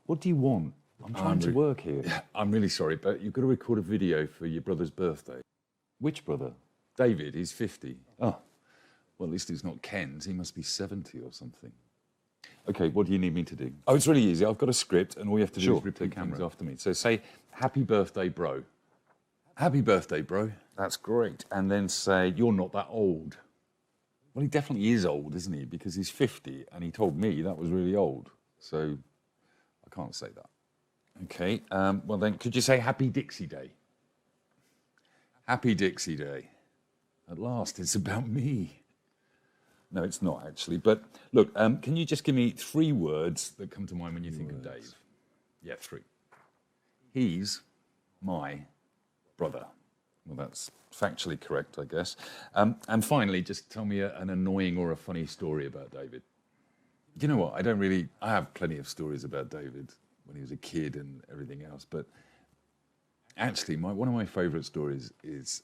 What do you want? I'm trying to work here. Yeah, I'm really sorry, but you've got to record a video for your brother's birthday. Which brother? David, he's 50. Oh, Well, at least he's not Ken's. He must be 70 or something. okay. What do you need me to do? Oh, it's really easy. I've got a script, and all you have to do Sure, is repeat the camera. things after me. So say, happy birthday, bro. Happy birthday, bro. That's great. And then say, you're not that old. Well, he definitely is old, isn't he? Because he's 50, and he told me that was really old. So I can't say that. Okay, well then, could you say Happy Dixie Day? Happy Dixie Day. At last, it's about me. No, it's not actually. But look, can you just give me 3 words that come to mind when you think of Dave? Yeah, 3. He's my brother. Well, that's factually correct, I guess. And finally, just tell me an annoying or a funny story about David. You know what? I have plenty of stories about David when he was a kid and everything else. But actually, one of my favourite stories is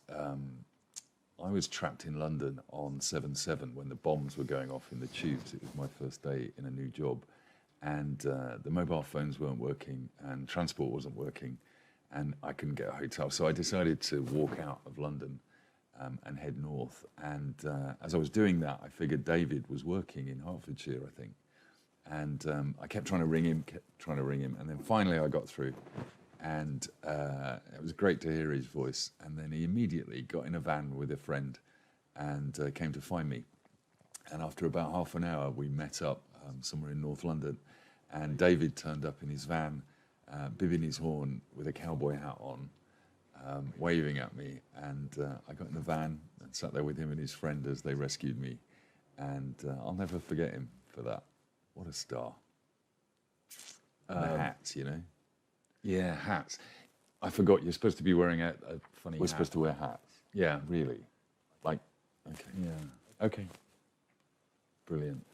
I was trapped in London on 7/7 when the bombs were going off in the tubes. It was my first day in a new job. And the mobile phones weren't working and transport wasn't working. And I couldn't get a hotel. So I decided to walk out of London and head north. And as I was doing that, I figured David was working in Hertfordshire, I think. And I kept trying to ring him. And then finally I got through. And it was great to hear his voice. And then he immediately got in a van with a friend and came to find me. And after about half an hour, we met up somewhere in North London. And David turned up in his van, bibbing his horn with a cowboy hat on, waving at me. And I got in the van and sat there with him and his friend as they rescued me. And I'll never forget him for that. What a star. The hats, you know? Yeah, hats. I forgot, you're supposed to be wearing a funny We're hat. supposed to wear hats. Yeah, really. Like, okay. Yeah. Okay. Brilliant.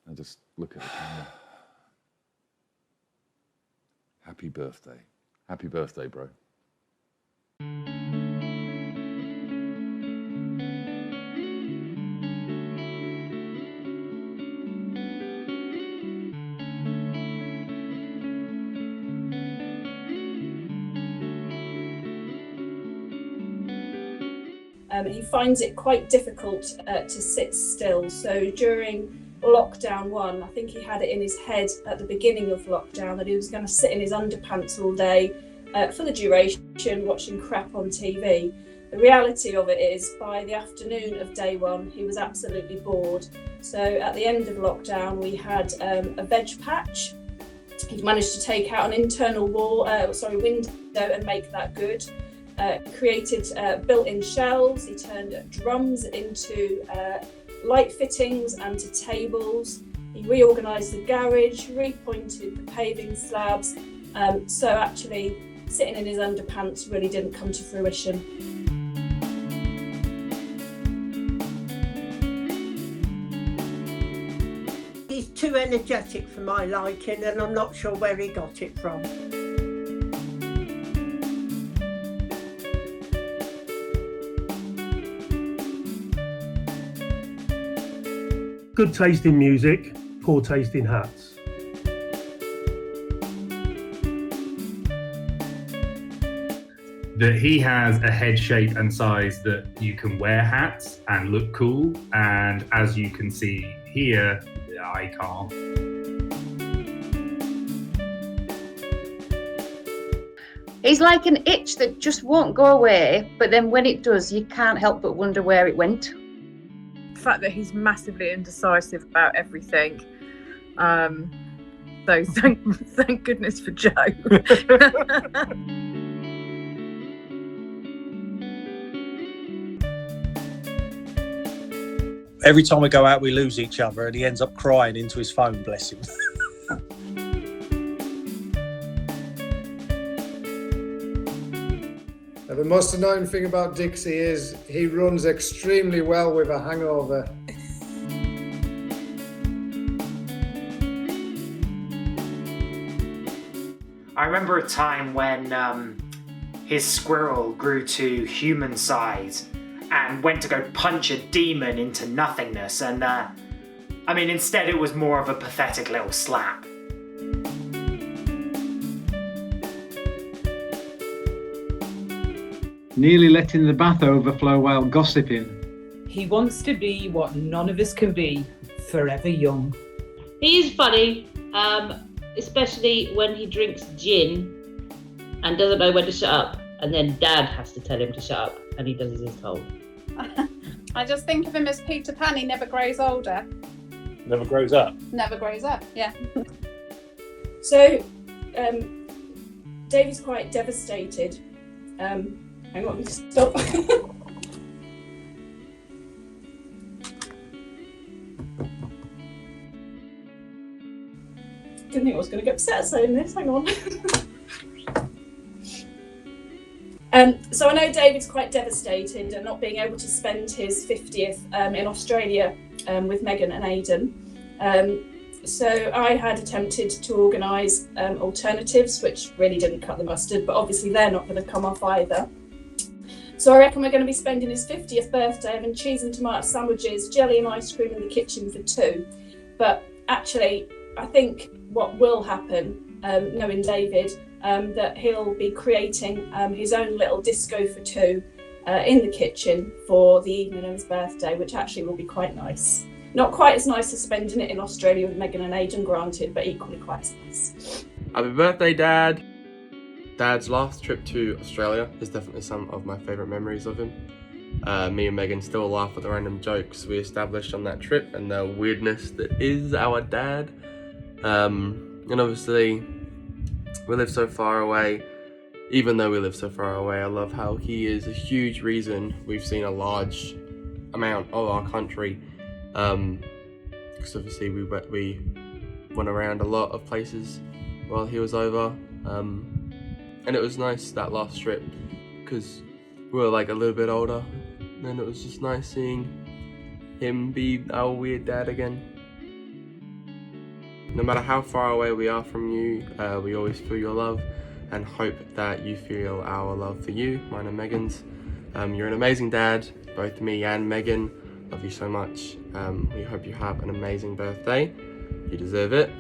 Now just look at the camera. Happy birthday. Happy birthday, bro. He finds it quite difficult to sit still. So during lockdown 1, I think he had it in his head at the beginning of lockdown that he was going to sit in his underpants all day for the duration, watching crap on TV. The reality of it is, by the afternoon of day 1, he was absolutely bored. So at the end of lockdown, we had a veg patch. He'd managed to take out an internal window and make that good. Created built-in shelves. He turned drums into light fittings and to tables. He reorganised the garage, repointed the paving slabs. So actually, sitting in his underpants really didn't come to fruition. He's too energetic for my liking, and I'm not sure where he got it from. Good taste in music, poor taste in hats. That he has a head shape and size that you can wear hats and look cool, and as you can see here, I can't. He's like an itch that just won't go away, but then when it does, you can't help but wonder where it went. The fact that he's massively indecisive about everything. So thank goodness for Joe. Every time we go out, we lose each other, and he ends up crying into his phone, bless him. The most annoying thing about Dixie is he runs extremely well with a hangover. I remember a time when his squirrel grew to human size and went to go punch a demon into nothingness, and instead it was more of a pathetic little slap. Nearly letting the bath overflow while gossiping. He wants to be what none of us can be, forever young. He is funny, especially when he drinks gin and doesn't know when to shut up, and then Dad has to tell him to shut up, and he does as he's told. I just think of him as Peter Pan. He never grows older. Never grows up. Never grows up, yeah. So, David's quite devastated. Hang on, stop. Didn't think I was going to get upset saying this. Hang on. So I know David's quite devastated at not being able to spend his 50th in Australia with Megan and Aidan. So I had attempted to organise alternatives, which really didn't cut the mustard, but obviously they're not going to come off either. So I reckon we're going to be spending his 50th birthday having cheese and tomato sandwiches, jelly and ice cream in the kitchen for two. But actually, I think what will happen, knowing David, that he'll be creating his own little disco for two in the kitchen for the evening of his birthday, which actually will be quite nice. Not quite as nice as spending it in Australia with Megan and Aidan, granted, but equally quite as nice. Happy birthday, Dad! Dad's last trip to Australia is definitely some of my favourite memories of him. Me and Megan still laugh at the random jokes we established on that trip and the weirdness that is our dad. And obviously, we live so far away. Even though we live so far away, I love how he is a huge reason we've seen a large amount of our country. Because obviously we went around a lot of places while he was over. And it was nice that last trip because we were like a little bit older, and it was just nice seeing him be our weird dad again. No matter how far away we are from you, we always feel your love and hope that you feel our love for you, mine and Megan's. You're an amazing dad, both me and Megan. Love you so much. We hope you have an amazing birthday. You deserve it.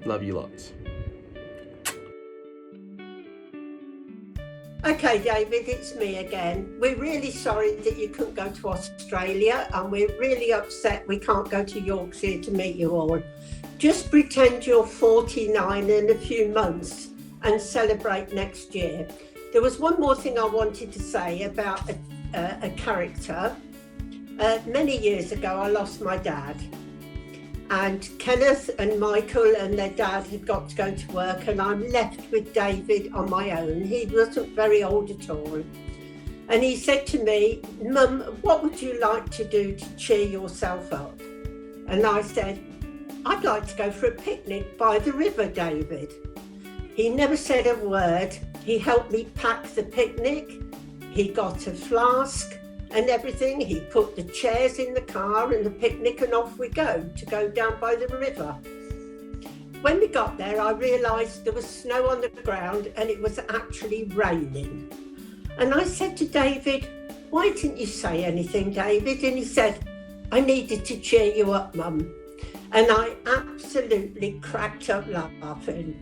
Love you lots. Okay, David, it's me again. We're really sorry that you couldn't go to Australia, and we're really upset we can't go to Yorkshire to meet you all. Just pretend you're 49 in a few months and celebrate next year. There was one more thing I wanted to say about a character. Many years ago, I lost my dad. And Kenneth and Michael and their dad had got to go to work, and I'm left with David on my own. He wasn't very old at all. And he said to me, "Mum, what would you like to do to cheer yourself up?" And I said, "I'd like to go for a picnic by the river, David." He never said a word. He helped me pack the picnic. He got a flask and everything. He put the chairs in the car and the picnic, and off we go down by the river. When we got there, I realised there was snow on the ground and it was actually raining. And I said to David, "Why didn't you say anything, David?" And he said, "I needed to cheer you up, Mum." And I absolutely cracked up laughing.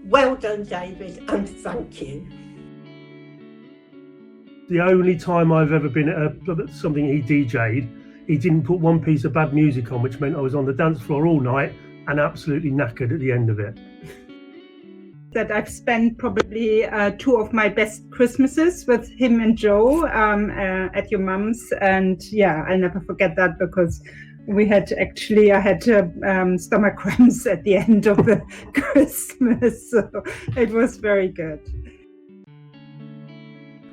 Well done, David, and thank you. The only time I've ever been at something he DJ'd, he didn't put one piece of bad music on, which meant I was on the dance floor all night and absolutely knackered at the end of it. That I've spent probably two of my best Christmases with him and Joe at your mum's, and yeah, I'll never forget that because I had stomach cramps at the end of the Christmas, so it was very good.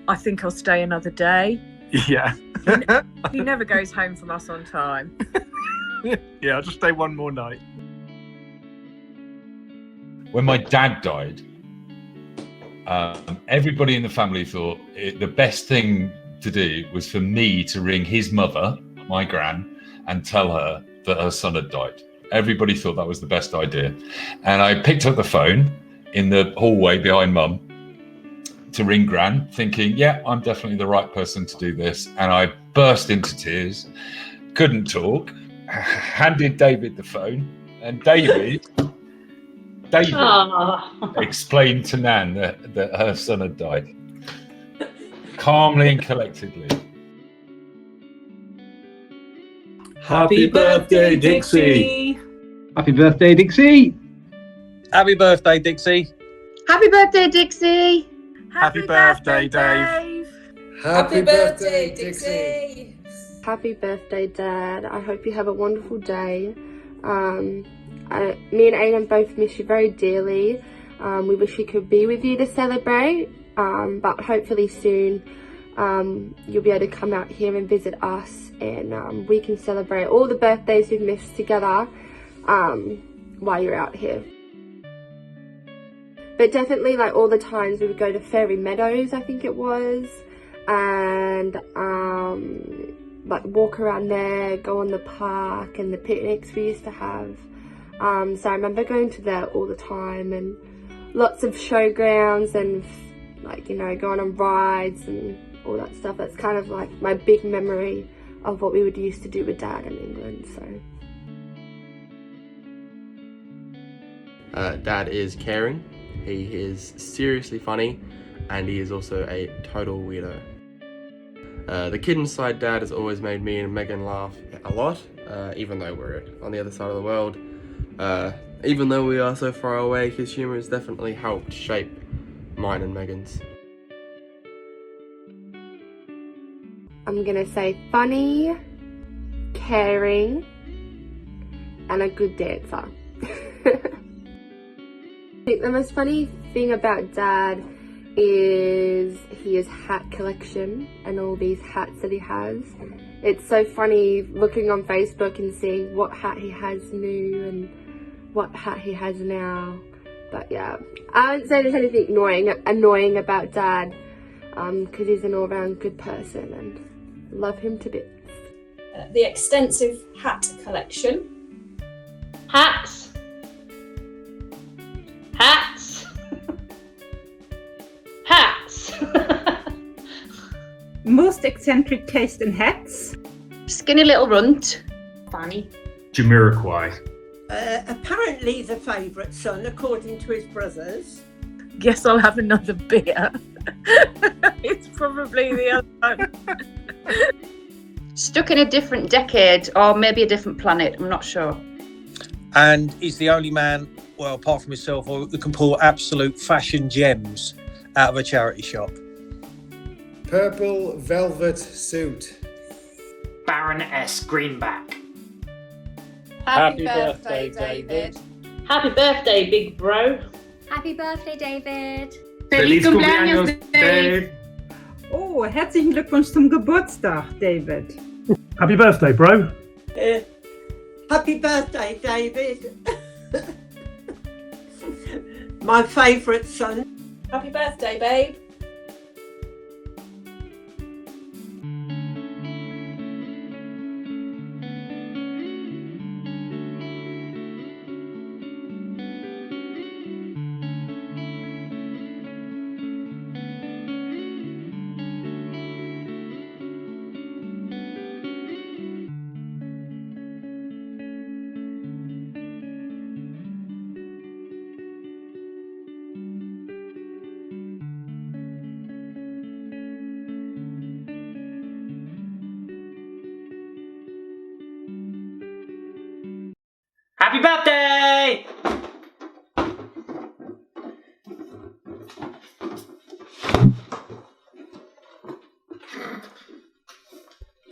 I think I'll stay another day. Yeah. He never goes home from us on time. Yeah, I'll just stay one more night. When my dad died, everybody in the family thought the best thing to do was for me to ring his mother, my gran, and tell her that her son had died. Everybody thought that was the best idea. And I picked up the phone in the hallway behind Mum to ring Gran, thinking, yeah, I'm definitely the right person to do this. And I burst into tears, couldn't talk, handed David the phone, and David explained to Nan that her son had died. Calmly and collectedly. Happy birthday, Dixie. Happy birthday, Dixie. Happy birthday, Dixie. Happy birthday, Dixie. Happy birthday, Dave. Happy birthday, Dixie. Happy birthday, Dad. I hope you have a wonderful day. Me and Aidan both miss you very dearly. We wish we could be with you to celebrate, but hopefully soon you'll be able to come out here and visit us, and we can celebrate all the birthdays we've missed together while you're out here. But definitely, like, all the times we would go to Fairy Meadows, I think it was, and like walk around there, go on the park, and the picnics we used to have. So I remember going to there all the time, and lots of showgrounds, and like, you know, going on rides and all that stuff. That's kind of like my big memory of what we would used to do with Dad in England. So Dad is caring, he is seriously funny, and he is also a total weirdo. The kid inside Dad has always made me and Megan laugh a lot, even though we're on the other side of the world. Even though we are so far away, his humour has definitely helped shape mine and Megan's. I'm gonna say funny, caring, and a good dancer. I think the most funny thing about Dad is his hat collection and all these hats that he has. It's so funny looking on Facebook and seeing what hat he has new and what hat he has now. But yeah, I wouldn't say there's anything annoying about Dad, because he's an all-round good person and love him to bits. The extensive hat collection. Hats. Hats. Hats. Most eccentric taste in hats. Skinny little runt. Funny. Jamiroquai. Apparently the favourite son, according to his brothers. Guess I'll have another beer. It's probably the other one. Stuck in a different decade, or maybe a different planet, I'm not sure. And he's the only man, well, apart from himself, who can pull absolute fashion gems out of a charity shop. Purple velvet suit. Baron S. Greenback. Happy birthday, David. Happy birthday, big bro. Happy birthday, David. Feliz cumpleaños, Dave. Oh, herzlichen Glückwunsch zum Geburtstag, David. Happy birthday, bro. Happy birthday, David. My favourite son. Happy birthday, babe. Happy birthday!